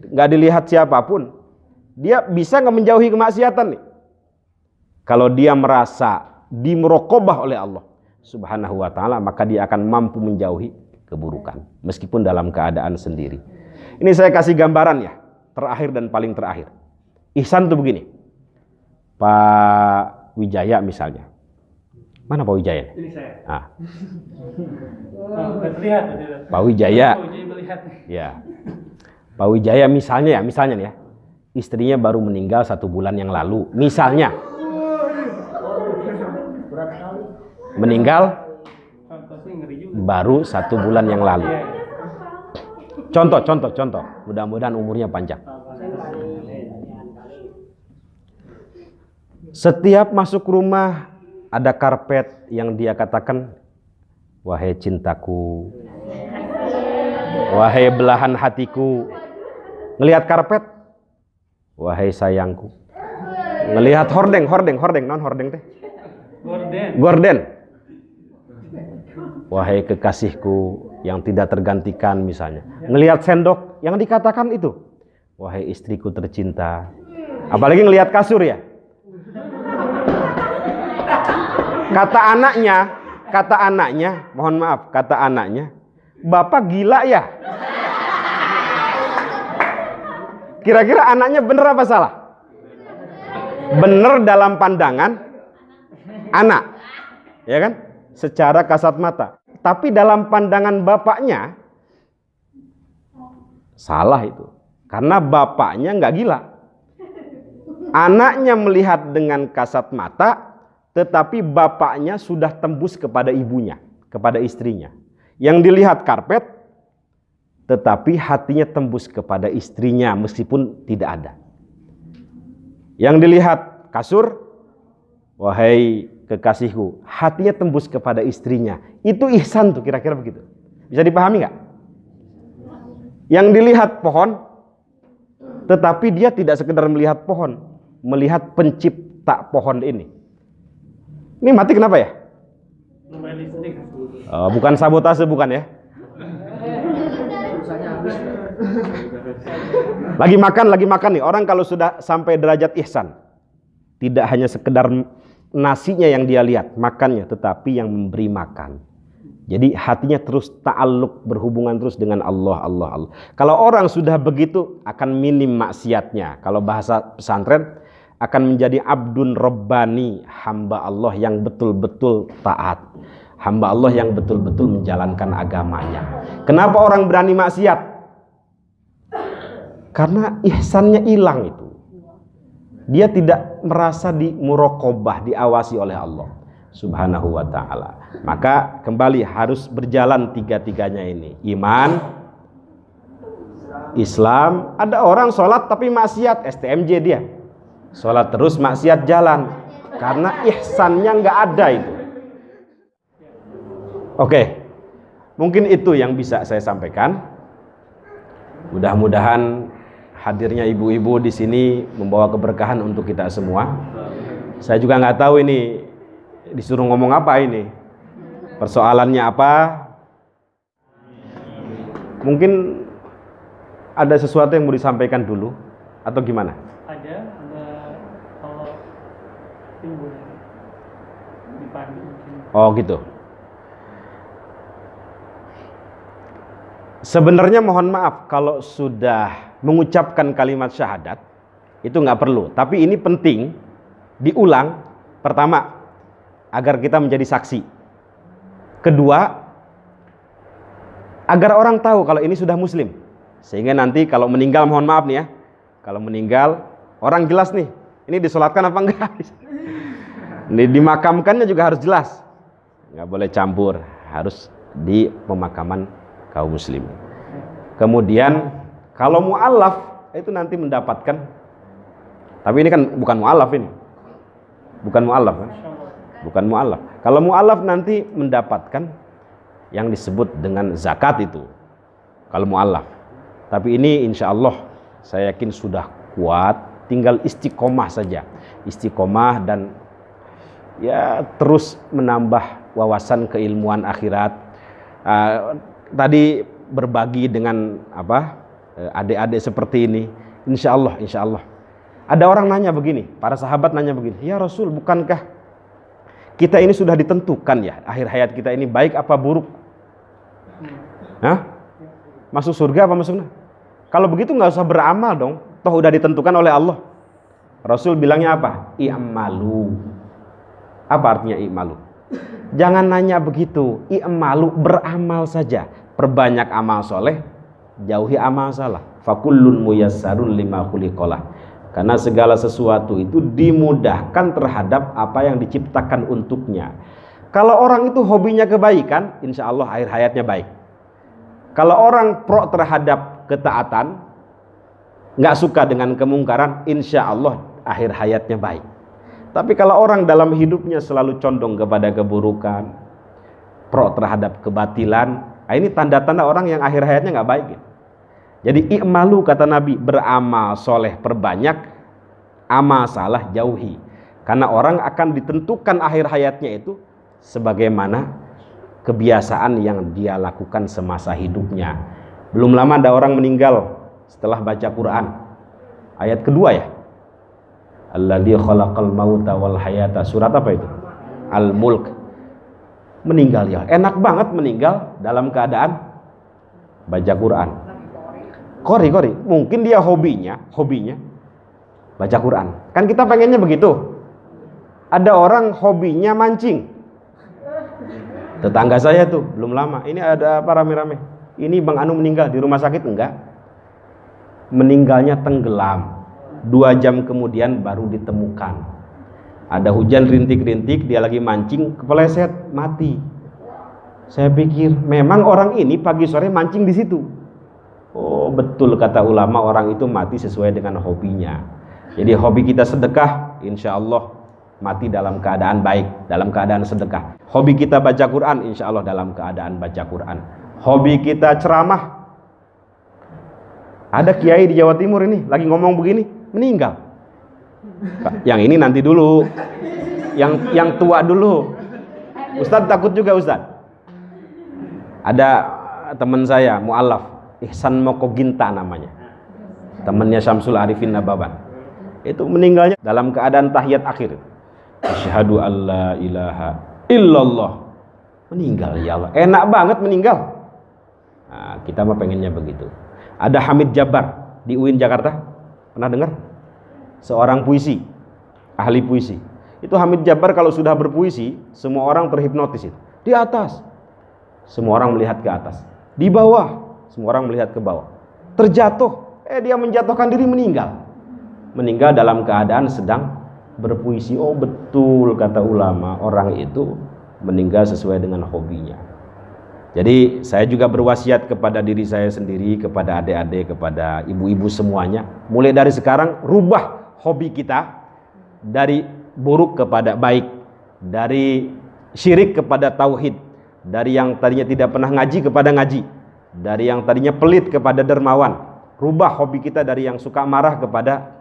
S1: nggak dilihat siapapun, dia bisa nggak menjauhi kemaksiatan nih. Kalau dia merasa dimuraqabah oleh Allah Subhanahu wa ta'ala, maka dia akan mampu menjauhi keburukan meskipun dalam keadaan sendiri. Ini saya kasih gambaran ya, terakhir dan paling terakhir. Ihsan itu begini. Pak Wijaya misalnya. Mana Pak Wijaya?
S2: Ini saya.
S1: Ah.
S2: Terlihat.
S1: Pak Wijaya.
S2: Pak Wijaya melihat.
S1: Ya. Pak Wijaya misalnya nih ya. Istrinya baru meninggal 1 bulan yang lalu. Misalnya. Meninggal baru 1 bulan yang lalu. Contoh. Mudah-mudahan umurnya panjang. Setiap masuk rumah ada karpet yang dia katakan, wahai cintaku, wahai belahan hatiku. Ngelihat karpet, wahai sayangku. Ngelihat hordeng, non hordeng teh. Gorden. Wahai kekasihku yang tidak tergantikan misalnya. Ngelihat sendok yang dikatakan itu, wahai istriku tercinta. Apalagi ngelihat kasur ya. Kata anaknya, mohon maaf, kata anaknya, Bapak gila ya? Kira-kira anaknya benar apa salah? Benar dalam pandangan anak, ya kan? Secara kasat mata. Tapi dalam pandangan bapaknya salah itu. Karena bapaknya nggak gila. Anaknya melihat dengan kasat mata, tetapi bapaknya sudah tembus kepada ibunya, kepada istrinya. Yang dilihat karpet, tetapi hatinya tembus kepada istrinya meskipun tidak ada. Yang dilihat kasur, wahai kekasihku, hatinya tembus kepada istrinya. Itu ihsan tuh, kira-kira begitu. Bisa dipahami nggak? Yang dilihat pohon, tetapi dia tidak sekedar melihat pohon, melihat pencipta pohon ini. Ini mati kenapa ya? Bukan sabotase, bukan ya? Lagi makan nih. Orang kalau sudah sampai derajat ihsan, tidak hanya sekedar nasinya yang dia lihat, makannya, tetapi yang memberi makan. Jadi hatinya terus ta'alluq, berhubungan terus dengan Allah. Kalau orang sudah begitu, akan minim maksiatnya. Kalau bahasa pesantren, akan menjadi abdun rabbani, hamba Allah yang betul-betul taat, hamba Allah yang betul-betul menjalankan agamanya. Kenapa orang berani maksiat? Karena ihsannya hilang itu. Dia tidak merasa dimuraqabah, diawasi oleh Allah Subhanahu wa ta'ala. Maka kembali harus berjalan tiga-tiganya ini. Iman, Islam. Ada orang sholat tapi maksiat, STMJ dia. Sholat terus maksiat jalan. Karena ihsannya nggak ada itu. Oke. Mungkin itu yang bisa saya sampaikan. Mudah-mudahan hadirnya ibu-ibu di sini membawa keberkahan untuk kita semua. Saya juga nggak tahu ini disuruh ngomong apa ini. Persoalannya apa? Mungkin ada sesuatu yang mau disampaikan dulu atau gimana?
S2: Ada kalau timbul di pagi mungkin.
S1: Oh gitu. Sebenarnya mohon maaf kalau sudah mengucapkan kalimat syahadat itu nggak perlu. Tapi ini penting diulang. Pertama, agar kita menjadi saksi. Kedua, agar orang tahu kalau ini sudah muslim. Sehingga nanti kalau meninggal, mohon maaf nih ya, kalau meninggal orang jelas nih, ini disolatkan apa enggak. Ini dimakamkannya juga harus jelas, nggak boleh campur, harus di pemakaman kaum muslim. Kemudian kalau mu'alaf itu nanti mendapatkan, tapi ini kan bukan mu'alaf ini, bukan mu'alaf kan? Bukan mu'alaf. Kalau mu'alaf nanti mendapatkan yang disebut dengan zakat itu, kalau mu'alaf. Tapi ini insya Allah saya yakin sudah kuat, tinggal istiqomah saja, istiqomah dan ya terus menambah wawasan keilmuan akhirat. Tadi berbagi dengan adik-adik seperti ini, insya Allah. Ada orang nanya begini, para sahabat nanya begini, ya Rasul, bukankah kita ini sudah ditentukan ya akhir hayat kita ini baik apa buruk? Hah? Masuk surga apa masuk neraka? Kalau begitu nggak usah beramal dong, toh udah ditentukan oleh Allah. Rasul bilangnya apa? I'malu. Apa artinya i'malu? Jangan nanya begitu. I'malu, beramal saja. Perbanyak amal soleh, jauhi amal salah. Fakullun muyassarun lima khuliqalah. Karena segala sesuatu itu dimudahkan terhadap apa yang diciptakan untuknya. Kalau orang itu hobinya kebaikan, insya Allah akhir hayatnya baik. Kalau orang pro terhadap ketaatan, nggak suka dengan kemungkaran, insya Allah akhir hayatnya baik. Tapi kalau orang dalam hidupnya selalu condong kepada keburukan, pro terhadap kebatilan, ini tanda-tanda orang yang akhir hayatnya nggak baik. Jadi i'malu kata Nabi, beramal soleh perbanyak, amal salah jauhi. Karena orang akan ditentukan akhir hayatnya itu sebagaimana kebiasaan yang dia lakukan semasa hidupnya. Belum lama ada orang meninggal setelah baca Quran. Ayat kedua ya. Alladzi khalaqal mauta wal hayata. Surat apa itu? Al-Mulk. Meninggal ya. Enak banget meninggal dalam keadaan baca Quran. Kori. Mungkin dia hobinya baca Quran. Kan kita pengennya begitu. Ada orang hobinya mancing. Tetangga saya tuh belum lama. Ini ada apa rame-rame. Ini Bang Anu meninggal di rumah sakit enggak? Meninggalnya tenggelam. 2 jam kemudian baru ditemukan. Ada hujan rintik-rintik, dia lagi mancing, kepleset, mati. Saya pikir memang orang ini pagi sore mancing di situ. Oh betul kata ulama, orang itu mati sesuai dengan hobinya. Jadi hobi kita sedekah, insya Allah mati dalam keadaan baik, dalam keadaan sedekah. Hobi kita baca Quran, insya Allah dalam keadaan baca Quran. Hobi kita ceramah. Ada kiai di Jawa Timur ini lagi ngomong begini, meninggal. Yang ini nanti dulu, yang tua dulu. Ustadz takut juga Ustadz. Ada teman saya mu'alaf, Ihsan Mokoginta namanya, temannya Syamsul Arifin Nababan. Itu meninggalnya dalam keadaan tahiyat akhir. Asyhadu alla ilaha illallah. Meninggal ya Allah. Enak banget meninggal. Nah, kita mah pengennya begitu. Ada Hamid Jabbar di UIN Jakarta. Pernah dengar? Seorang puisi, ahli puisi. Itu Hamid Jabbar kalau sudah berpuisi, semua orang terhipnotis itu. Di atas, semua orang melihat ke atas. Di bawah, semua orang melihat ke bawah. Terjatuh, dia menjatuhkan diri, meninggal. Meninggal dalam keadaan sedang berpuisi. Oh betul kata ulama, orang itu meninggal sesuai dengan hobinya. Jadi saya juga berwasiat kepada diri saya sendiri, kepada adik-adik, kepada ibu-ibu semuanya. Mulai dari sekarang rubah hobi kita dari buruk kepada baik, dari syirik kepada tauhid, dari yang tadinya tidak pernah ngaji kepada ngaji, dari yang tadinya pelit kepada dermawan. Rubah hobi kita dari yang suka marah kepada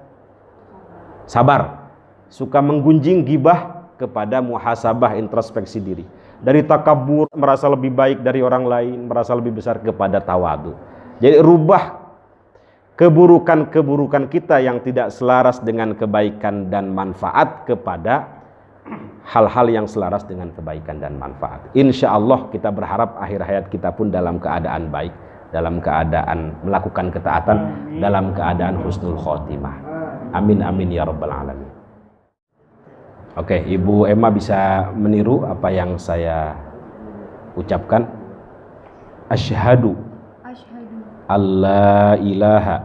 S1: sabar, suka menggunjing gibah kepada muhasabah, introspeksi diri, dari takabur merasa lebih baik dari orang lain, merasa lebih besar, kepada tawadu. Jadi rubah keburukan-keburukan kita yang tidak selaras dengan kebaikan dan manfaat kepada hal-hal yang selaras dengan kebaikan dan manfaat. Insya Allah kita berharap akhir hayat kita pun dalam keadaan baik, dalam keadaan melakukan ketaatan, dalam keadaan husnul khotimah. Amin amin ya rabbal alamin. Oke, Ibu Emma bisa meniru apa yang saya ucapkan. Asyhadu alla ilaha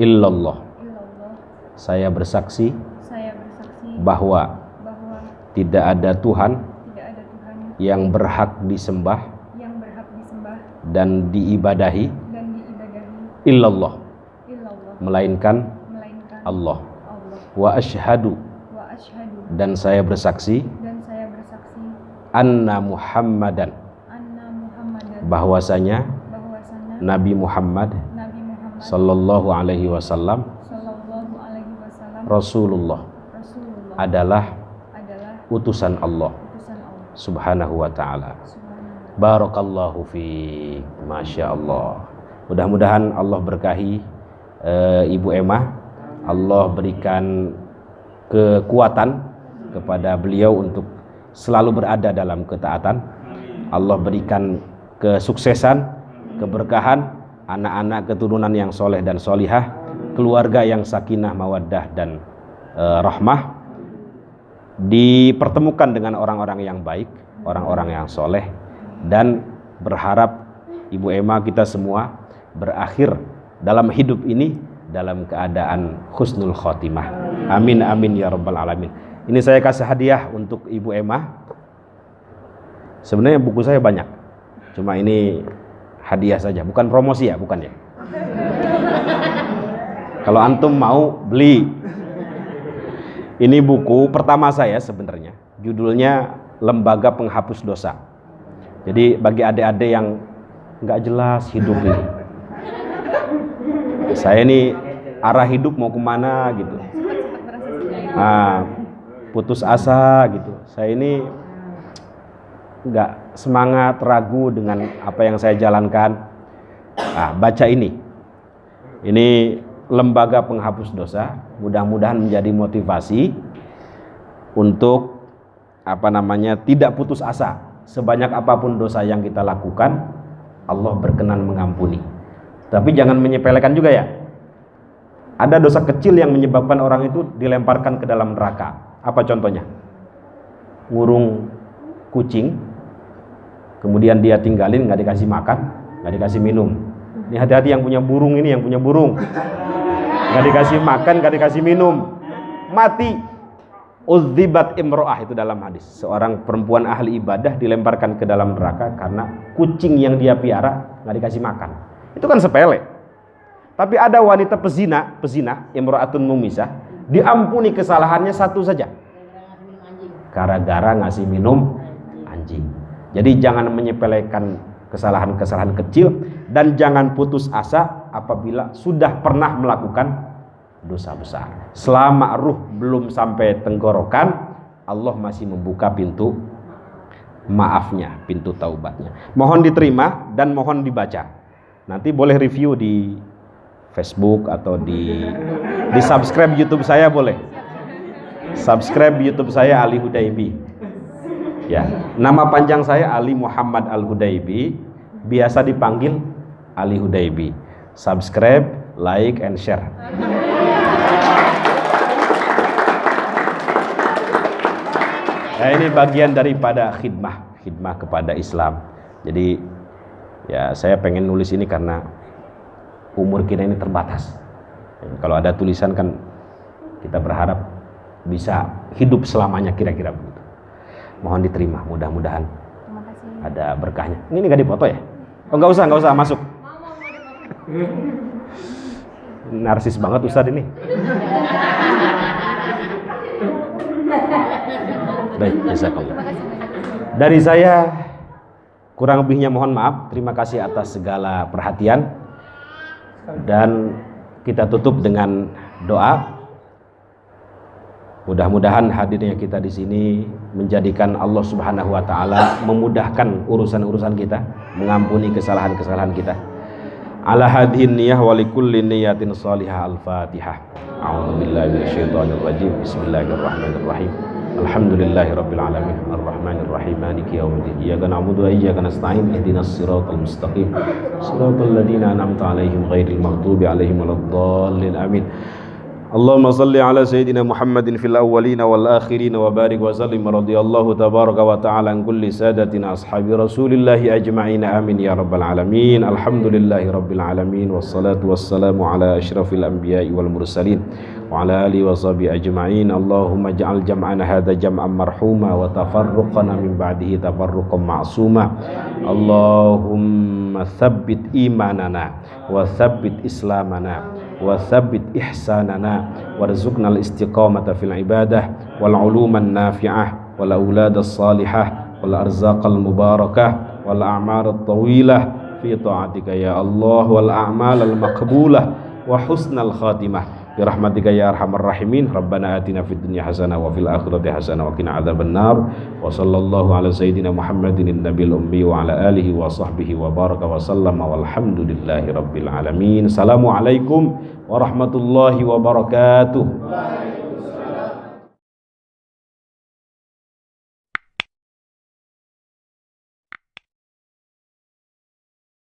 S1: illallah. Saya bersaksi bahwa tidak ada Tuhan yang berhak disembah dan diibadahi illallah, melainkan Allah. Wa asyhadu, dan saya bersaksi anna Muhammadan, bahwasanya Nabi Muhammad sallallahu alaihi wasallam Rasulullah, adalah utusan Allah subhanahu wa ta'ala. Barakallahu fiik. Masya Allah. Mudah-mudahan Allah berkahi Ibu Emma, Allah berikan kekuatan kepada beliau untuk selalu berada dalam ketaatan, Allah berikan kesuksesan, keberkahan, anak-anak keturunan yang soleh dan solihah, keluarga yang sakinah, mawaddah dan rahmah, dipertemukan dengan orang-orang yang baik, orang-orang yang soleh, dan berharap Ibu Emma, kita semua berakhir dalam hidup ini dalam keadaan husnul khotimah. Amin amin ya rabbal alamin. Ini saya kasih hadiah untuk Ibu Emma. Sebenarnya buku saya banyak, cuma ini hadiah saja, bukan promosi ya, bukan ya. Kalau antum mau beli. Ini buku pertama saya sebenarnya, judulnya Lembaga Penghapus Dosa. Jadi bagi adik-adik yang nggak jelas hidup ini, saya ini arah hidup mau kemana gitu, putus asa gitu, saya ini nggak semangat, ragu dengan apa yang saya jalankan. Baca ini Lembaga Penghapus Dosa, mudah-mudahan menjadi motivasi untuk tidak putus asa. Sebanyak apapun dosa yang kita lakukan, Allah berkenan mengampuni. Tapi jangan menyepelekan juga ya. Ada dosa kecil yang menyebabkan orang itu dilemparkan ke dalam neraka. Apa contohnya? Ngurung kucing, kemudian dia tinggalin, nggak dikasih makan, nggak dikasih minum. Ini hati-hati yang punya burung ini, yang punya burung. Nggak dikasih makan, nggak dikasih minum, mati. Udzibat imro'ah, itu dalam hadis. Seorang perempuan ahli ibadah dilemparkan ke dalam neraka karena kucing yang dia piara nggak dikasih makan. Itu kan sepele. Tapi ada wanita pezina, imro'atun mumisah, diampuni kesalahannya satu saja, gara-gara ngasih minum anjing. Jadi jangan menyepelekan kesalahan-kesalahan kecil, dan jangan putus asa apabila sudah pernah melakukan dosa besar. Selama ruh belum sampai tenggorokan, Allah masih membuka pintu maafnya, pintu taubatnya. Mohon diterima dan mohon dibaca. Nanti boleh review di Facebook atau di subscribe YouTube saya, boleh. Subscribe YouTube saya Ali Hudaybi. Ya, nama panjang saya Ali Muhammad Al Hudaybi, biasa dipanggil Ali Hudaybi. Subscribe, like and share. Nah, ini bagian daripada khidmah kepada Islam. Jadi ya saya pengen nulis ini karena umur kita ini terbatas. Kalau ada tulisan kan kita berharap bisa hidup selamanya, kira-kira begitu. Mohon diterima, mudah-mudahan ada berkahnya. Ini nggak dipoto ya? Oh, nggak usah masuk. Narsis banget Ustadz ini. Baik, jazakallah. Dari saya kurang lebihnya mohon maaf. Terima kasih atas segala perhatian. Dan kita tutup dengan doa. Mudah-mudahan hadirnya kita di sini menjadikan Allah Subhanahu wa taala memudahkan urusan-urusan kita, mengampuni kesalahan-kesalahan kita. Ala hadhin niyah wa likulli niyatin salihah. Al-Fatihah. A'udzubillahi minasyaitonir rajim. Bismillahirrahmanirrahim. Alhamdulillahirabbil alamin. Arrahmanir rahim. Maliki yaumiddin. Iyyaka na'budu wa iyyaka nasta'in. Ihdinas siratal mustaqim. Siratal ladzina an'amta 'alaihim ghairil maghdubi 'alaihim waladdallin. Amin. Allahumma salli ala sayyidina Muhammadin fil awwalin wal akhirin wa barik wa sallim radhiyallahu tabaraka wa ta'ala an kulli sadatina ashabi rasulillahi ajma'in amin ya rabbal alamin. Alhamdulillahi rabbil alamin wassalatu wassalamu ala asyrafil anbiya'i wal mursalin wa ala alihi wa sahbihi ajma'in. Allahumma ja'al jam'ana hadha jam'an marhuma wa tafarruqana min ba'dihi tafarruqan ma'suma. Allahumma thabbit imanana wa thabbit islamana wa thabbit ihsanana warzuqna al-istiqamata fil ibadah wal uluman nafi'ah wal auladas salihah wal arzaqal mubarakah wal a'marat tawilah fi ta'atika ya Allah wal a'malal maqbulah wa husnal khatimah birahmatika ya arhamar rahimin. Rabbana atina fid dunya hasanah wa fil akhirati hasanah wa qina adzabannar. Wa sallallahu ala sayyidina Muhammadin nabiyil ummi wa ala alihi wa sahbihi wa baraka wa sallama walhamdulillahi rabbil alamin. Assalamualaikum warahmatullahi wabarakatuh.